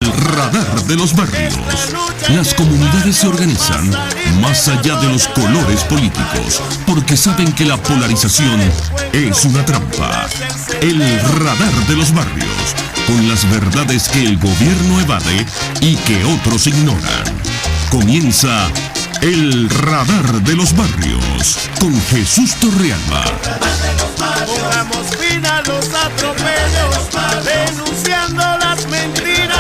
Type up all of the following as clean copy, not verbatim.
El radar de los barrios. Las comunidades se organizan más allá de los colores políticos, porque saben que la polarización es una trampa. El radar de los barrios, con las verdades que el gobierno evade y que otros ignoran. Comienza el radar de los barrios con Jesús Torrealba. Pongamos fin a los atropellos, denunciando las mentiras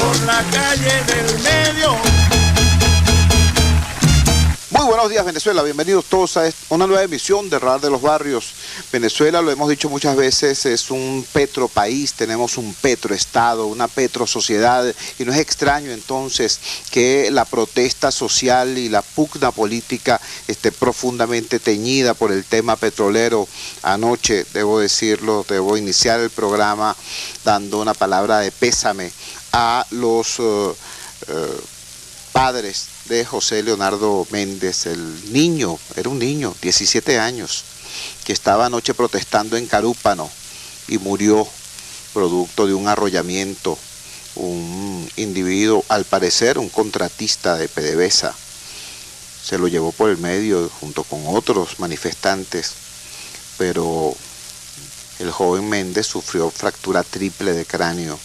por la calle del medio. Muy buenos días, Venezuela, bienvenidos todos a una nueva emisión de Radar de los Barrios. Venezuela, lo hemos dicho muchas veces, es un petropaís, tenemos un petroestado, una petrosociedad, y no es extraño entonces que la protesta social y la pugna política esté profundamente teñida por el tema petrolero. Anoche, debo decirlo, debo iniciar el programa dando una palabra de pésame a los padres de José Leonardo Méndez, el niño, era un niño, 17 años, que estaba anoche protestando en Carúpano y murió producto de un arrollamiento. Un individuo, al parecer un contratista de PDVSA, se lo llevó por el medio junto con otros manifestantes, pero el joven Méndez sufrió fractura triple de cráneo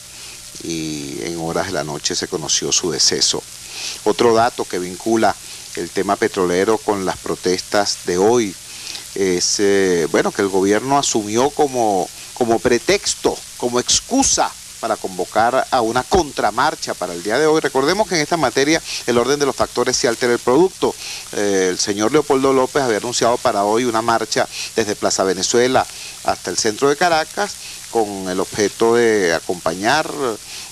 y en horas de la noche se conoció su deceso. Otro dato que vincula el tema petrolero con las protestas de hoy es que el gobierno asumió como pretexto, como excusa para convocar a una contramarcha para el día de hoy. Recordemos que en esta materia el orden de los factores se altera el producto. El señor Leopoldo López había anunciado para hoy una marcha desde Plaza Venezuela hasta el centro de Caracas con el objeto de acompañar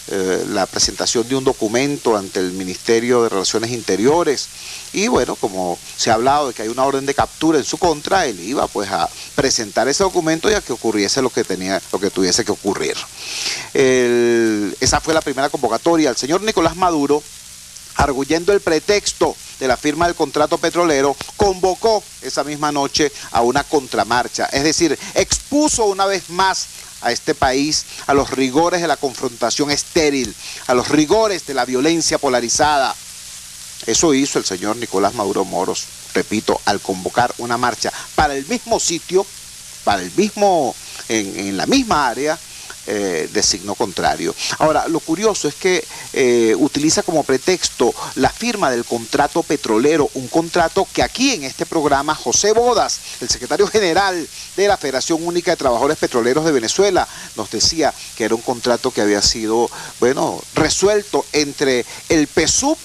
la presentación de un documento ante el Ministerio de Relaciones Interiores. Y bueno, como se ha hablado de que hay una orden de captura en su contra, él iba pues a presentar ese documento y a que ocurriese lo que tuviese que ocurrir. Esa fue la primera convocatoria. El señor Nicolás Maduro, arguyendo el pretexto de la firma del contrato petrolero, convocó esa misma noche a una contramarcha, es decir, expuso una vez más a este país a los rigores de la confrontación estéril, a los rigores de la violencia polarizada. Eso hizo el señor Nicolás Maduro Moros, repito, al convocar una marcha para el mismo sitio, en la misma área, de signo contrario. Ahora, lo curioso es que utiliza como pretexto la firma del contrato petrolero, un contrato que aquí en este programa José Bodas, el secretario general de la Federación Única de Trabajadores Petroleros de Venezuela, nos decía que era un contrato que había sido, resuelto entre el PSUV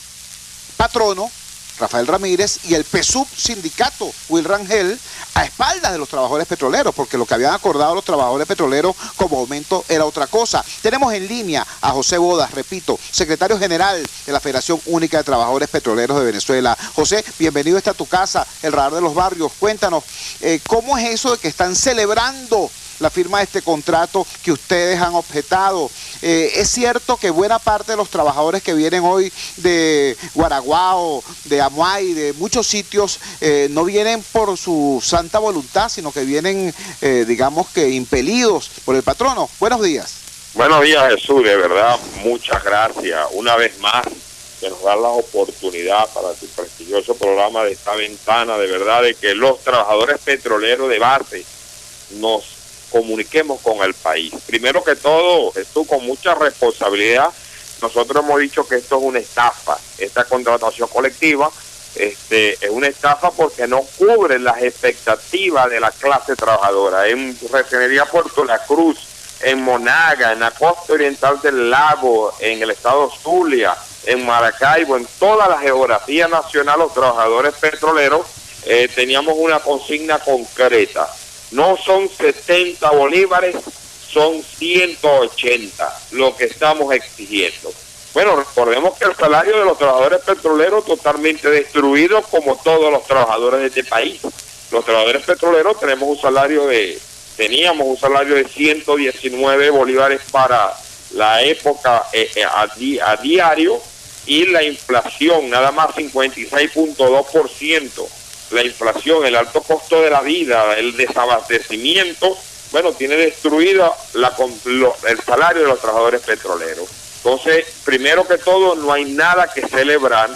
patrono, Rafael Ramírez, y el PSUV sindicato, Will Rangel, a espaldas de los trabajadores petroleros, porque lo que habían acordado los trabajadores petroleros como aumento era otra cosa. Tenemos en línea a José Bodas, repito, secretario general de la Federación Única de Trabajadores Petroleros de Venezuela. José, bienvenido a tu casa, el Radar de los Barrios. Cuéntanos, ¿cómo es eso de que están celebrando la firma de este contrato que ustedes han objetado? Es cierto que buena parte de los trabajadores que vienen hoy de Guaraguao, de Amuay, de muchos sitios, no vienen por su santa voluntad, sino que vienen, impelidos por el patrono. Buenos días. Buenos días, Jesús, de verdad, muchas gracias. Una vez más, que nos da la oportunidad para tu prestigioso programa de esta ventana, de verdad, de que los trabajadores petroleros de base nos comuniquemos con el país. Primero que todo, esto con mucha responsabilidad, nosotros hemos dicho que esto es una estafa, esta contratación colectiva es una estafa porque no cubre las expectativas de la clase trabajadora. En Refinería Puerto La Cruz, en Monaga, en la costa oriental del lago, en el estado Zulia, en Maracaibo, en toda la geografía nacional, los trabajadores petroleros teníamos una consigna concreta. No son 70 bolívares, son 180 lo que estamos exigiendo. Bueno, recordemos que el salario de los trabajadores petroleros totalmente destruido, como todos los trabajadores de este país. Los trabajadores petroleros teníamos un salario de 119 bolívares para la época a diario, y la inflación nada más 56.2%. La inflación, el alto costo de la vida, el desabastecimiento, tiene destruida el salario de los trabajadores petroleros. Entonces, primero que todo, no hay nada que celebrar.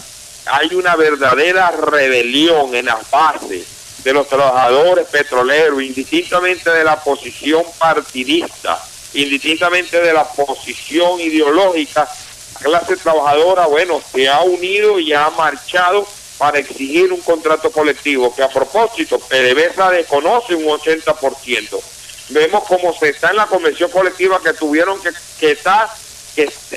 Hay una verdadera rebelión en las bases de los trabajadores petroleros, indistintamente de la posición partidista, indistintamente de la posición ideológica. La clase trabajadora, bueno, se ha unido y ha marchado para exigir un contrato colectivo, que a propósito, PDVSA desconoce un 80%. Vemos cómo se está en la convención colectiva que tuvieron que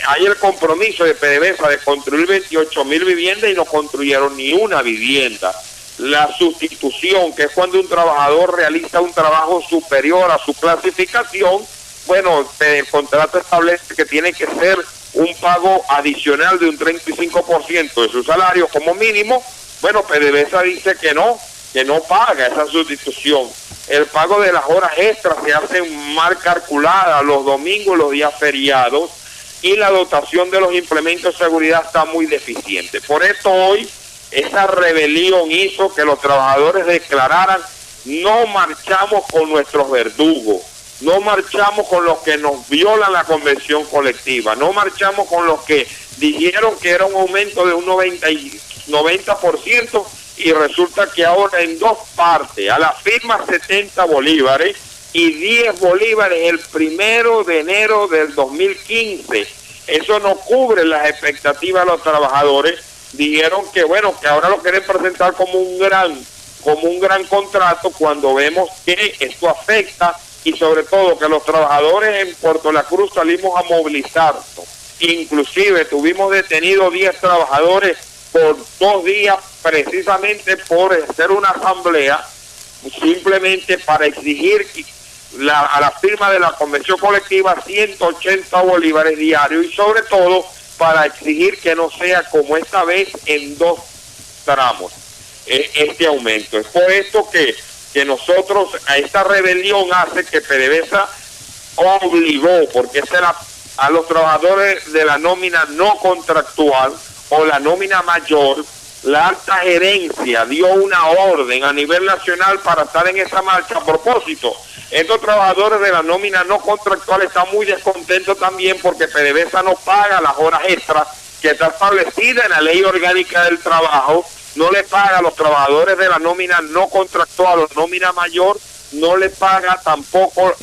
hay el compromiso de PDVSA de construir 28.000 viviendas y no construyeron ni una vivienda. La sustitución, que es cuando un trabajador realiza un trabajo superior a su clasificación, bueno, el contrato establece que tiene que ser un pago adicional de un 35% de su salario como mínimo. Bueno, PDVSA dice que no paga esa sustitución. El pago de las horas extras se hace mal calculada los domingos, los días feriados, y la dotación de los implementos de seguridad está muy deficiente. Por esto hoy esa rebelión hizo que los trabajadores declararan: no marchamos con nuestros verdugos, no marchamos con los que nos violan la convención colectiva, no marchamos con los que dijeron que era un aumento de un 90% y resulta que ahora en dos partes, a la firma 70 bolívares y 10 bolívares el 1 de enero del 2015. Eso no cubre las expectativas de los trabajadores. Dijeron que bueno, que ahora lo quieren presentar como un gran contrato, cuando vemos que esto afecta, y sobre todo que los trabajadores en Puerto La Cruz salimos a movilizarnos. Inclusive tuvimos detenidos 10 trabajadores por 2 días, precisamente por hacer una asamblea, simplemente para exigir a la firma de la convención colectiva 180 bolívares diarios, y sobre todo para exigir que no sea como esta vez en 2 tramos este aumento. Es por esto que nosotros, a esta rebelión hace que PDVSA obligó, porque esa era a los trabajadores de la nómina no contractual o la nómina mayor. La alta gerencia dio una orden a nivel nacional para estar en esa marcha. A propósito, estos trabajadores de la nómina no contractual están muy descontentos también porque PDVSA no paga las horas extras que está establecida en la Ley Orgánica del Trabajo. No le paga a los trabajadores de la nómina no contractual o nómina mayor, no le paga tampoco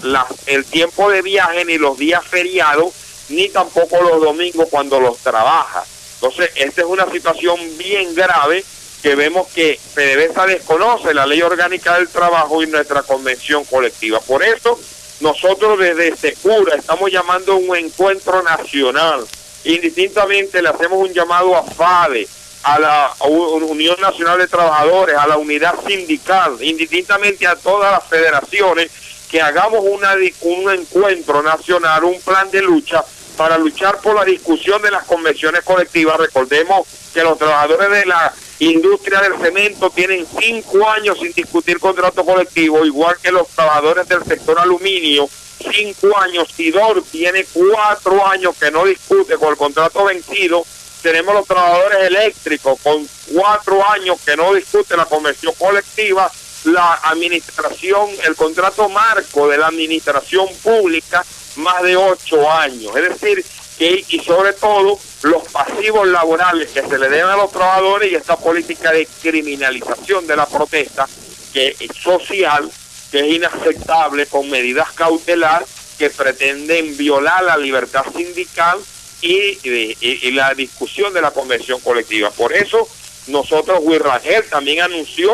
el tiempo de viaje, ni los días feriados, ni tampoco los domingos cuando los trabaja. Entonces, esta es una situación bien grave, que vemos que PDVSA desconoce la Ley Orgánica del Trabajo y nuestra convención colectiva. Por eso, nosotros desde Secura estamos llamando a un encuentro nacional. Indistintamente le hacemos un llamado a FADE, a la Unión Nacional de Trabajadores, a la unidad sindical, indistintamente a todas las federaciones, que hagamos un encuentro nacional, un plan de lucha para luchar por la discusión de las convenciones colectivas. Recordemos que los trabajadores de la industria del cemento tienen 5 años sin discutir contrato colectivo, igual que los trabajadores del sector aluminio, 5 años. Sidor tiene 4 años que no discute con el contrato vencido. Tenemos los trabajadores eléctricos con 4 años que no discuten la convención colectiva. La administración, el contrato marco de la administración pública, más de 8 años. Es decir, que, y sobre todo los pasivos laborales que se le deben a los trabajadores, y esta política de criminalización de la protesta, que es social, que es inaceptable, con medidas cautelares que pretenden violar la libertad sindical y la discusión de la convención colectiva. Por eso nosotros, Wirrangel también anunció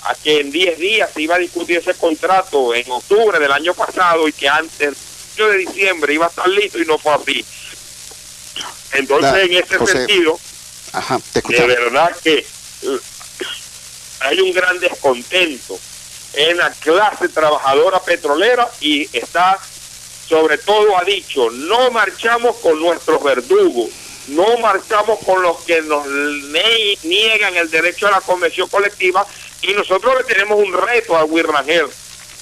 a que en 10 días se iba a discutir ese contrato en octubre del año pasado, y que antes de diciembre iba a estar listo, y no fue así. Entonces, en ese José, sentido, de verdad que hay un gran descontento en la clase trabajadora petrolera, y está, sobre todo, ha dicho: no marchamos con nuestros verdugos, no marchamos con los que nos niegan el derecho a la convención colectiva. Y nosotros le tenemos un reto a Wirrangel,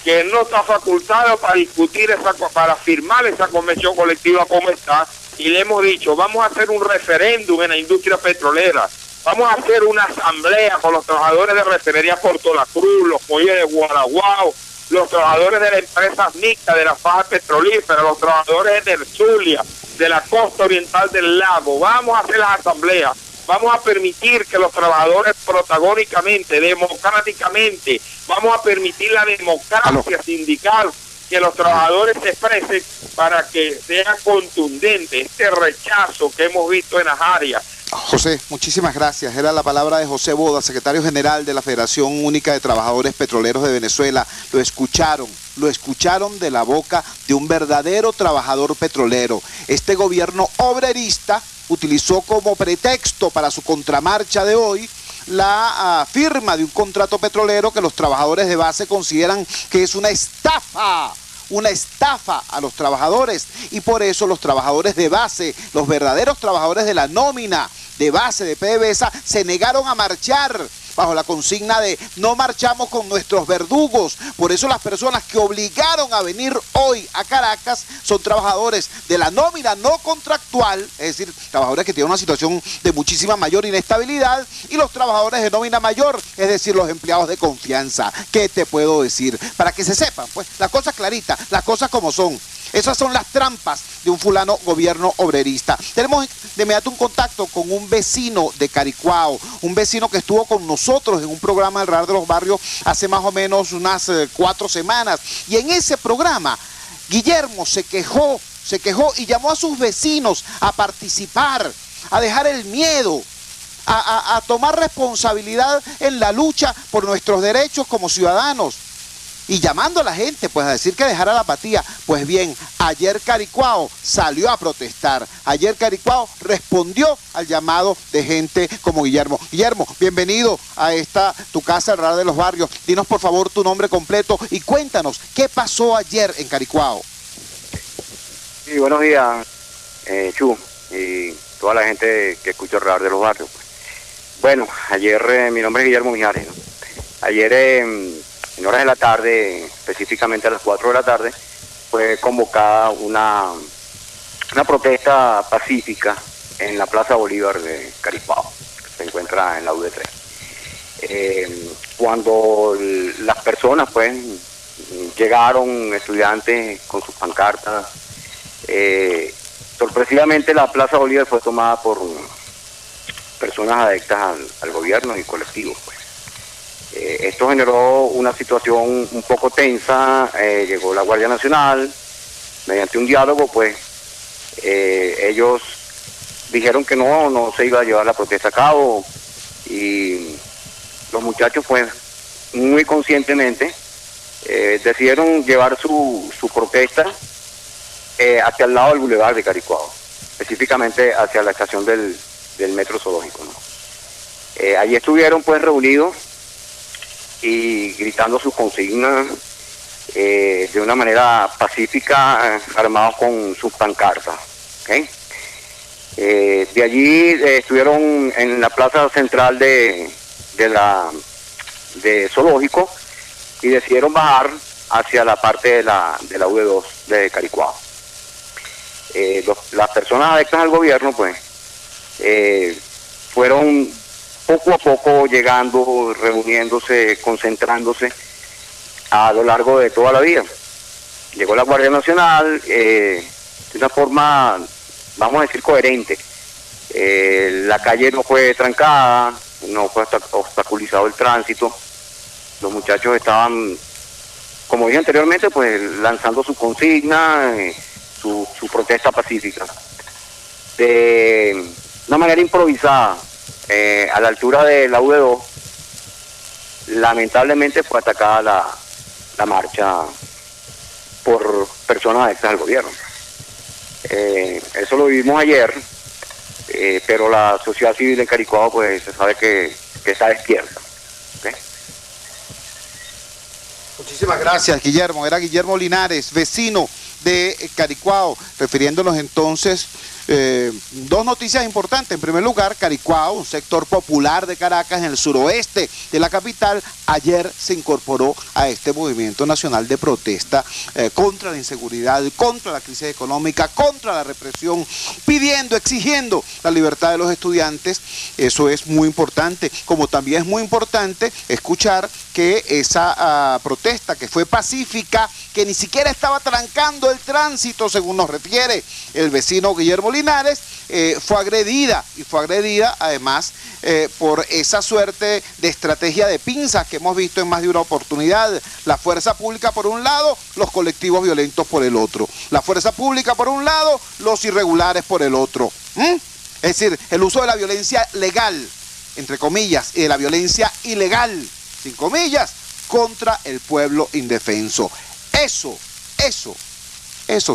que él no está facultado para discutir para firmar esa convención colectiva como está, y le hemos dicho: vamos a hacer un referéndum en la industria petrolera, vamos a hacer una asamblea con los trabajadores de Refinería Puerto La Cruz, los muelles de Guaraguao, los trabajadores de las empresas mixtas, de la faja petrolífera, los trabajadores de Zulia, de la costa oriental del lago. Vamos a hacer las asambleas, vamos a permitir que los trabajadores protagónicamente, democráticamente, vamos a permitir la democracia sindical, que los trabajadores se expresen para que sea contundente este rechazo que hemos visto en las áreas. José, muchísimas gracias. Era la palabra de José Boda, secretario general de la Federación Única de Trabajadores Petroleros de Venezuela. Lo escucharon de la boca de un verdadero trabajador petrolero. Este gobierno obrerista utilizó como pretexto para su contramarcha de hoy la firma de un contrato petrolero que los trabajadores de base consideran que es una estafa a los trabajadores, y por eso los trabajadores de base, los verdaderos trabajadores de la nómina de base de PDVSA, se negaron a marchar bajo la consigna de no marchamos con nuestros verdugos. Por eso las personas que obligaron a venir hoy a Caracas son trabajadores de la nómina no contractual, es decir, trabajadores que tienen una situación de muchísima mayor inestabilidad, y los trabajadores de nómina mayor, es decir, los empleados de confianza. ¿Qué te puedo decir? Para que se sepan, pues, las cosas claritas, las cosas como son. Esas son las trampas de un fulano gobierno obrerista. Tenemos de inmediato un contacto con un vecino de Caricuao, un vecino que estuvo con nosotros en un programa del Radar de los Barrios hace más o menos unas 4 semanas. Y en ese programa, Guillermo se quejó y llamó a sus vecinos a participar, a dejar el miedo, a tomar responsabilidad en la lucha por nuestros derechos como ciudadanos. Y llamando a la gente, pues, a decir que dejara la apatía. Pues bien, ayer Caricuao salió a protestar. Ayer Caricuao respondió al llamado de gente como Guillermo. Guillermo, bienvenido a esta, tu casa, el Radar de los Barrios. Dinos, por favor, tu nombre completo y cuéntanos, ¿qué pasó ayer en Caricuao? Sí, buenos días, Chu, y toda la gente que escucha el Radar de los Barrios. Bueno, ayer, mi nombre es Guillermo Mijares, ¿no? Ayer, en horas de la tarde, específicamente a las 4 de la tarde, fue convocada una protesta pacífica en la Plaza Bolívar de Caricuao, que se encuentra en la UD3. Cuando las personas, pues, llegaron, estudiantes con sus pancartas, sorpresivamente la Plaza Bolívar fue tomada por personas adictas al gobierno y colectivos, pues. Esto generó una situación un poco tensa. Llegó la Guardia Nacional, mediante un diálogo, pues, ellos dijeron que no se iba a llevar la protesta a cabo, y los muchachos, pues, muy conscientemente, decidieron llevar su protesta hacia el lado del Boulevard de Caricuao, específicamente hacia la estación del Metro Zoológico, ¿no? Allí estuvieron, pues, reunidos y gritando sus consignas de una manera pacífica, armados con sus pancartas, ¿okay? De allí estuvieron en la plaza central de Zoológico, y decidieron bajar hacia la parte de la V2 de Caricuao. Las personas adictas al gobierno, pues, fueron poco a poco llegando, reuniéndose, concentrándose a lo largo de toda la vía. Llegó la Guardia Nacional de una forma, vamos a decir, coherente. La calle no fue trancada, no fue obstaculizado el tránsito. Los muchachos estaban, como dije anteriormente, pues, lanzando su consigna, su protesta pacífica. De una manera improvisada, a la altura de la V2, lamentablemente fue atacada la marcha por personas adictas al gobierno. Eso lo vivimos ayer, pero la sociedad civil en Caricuao, pues, se sabe que está despierta. ¿Okay? Muchísimas gracias, Guillermo. Era Guillermo Linares, vecino de Caricuao, refiriéndonos entonces Dos noticias importantes. En primer lugar, Caricuao, un sector popular de Caracas en el suroeste de la capital, ayer se incorporó a este movimiento nacional de protesta contra la inseguridad, contra la crisis económica, contra la represión, pidiendo, exigiendo la libertad de los estudiantes. Eso es muy importante, como también es muy importante escuchar que esa protesta que fue pacífica, que ni siquiera estaba trancando el tránsito, según nos refiere el vecino Guillermo Linares, fue agredida, y fue agredida además por esa suerte de estrategia de pinzas que hemos visto en más de una oportunidad. La fuerza pública por un lado, los colectivos violentos por el otro. La fuerza pública por un lado, los irregulares por el otro. Es decir, el uso de la violencia legal, entre comillas, y de la violencia ilegal, sin comillas, contra el pueblo indefenso. Eso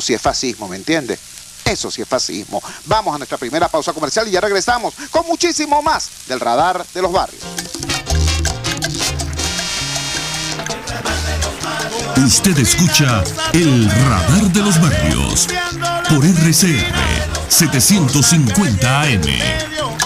sí es fascismo, ¿me entiendes? Eso sí es fascismo. Vamos a nuestra primera pausa comercial y ya regresamos con muchísimo más del Radar de los Barrios. Usted escucha el Radar de los Barrios por RCR 750 AM.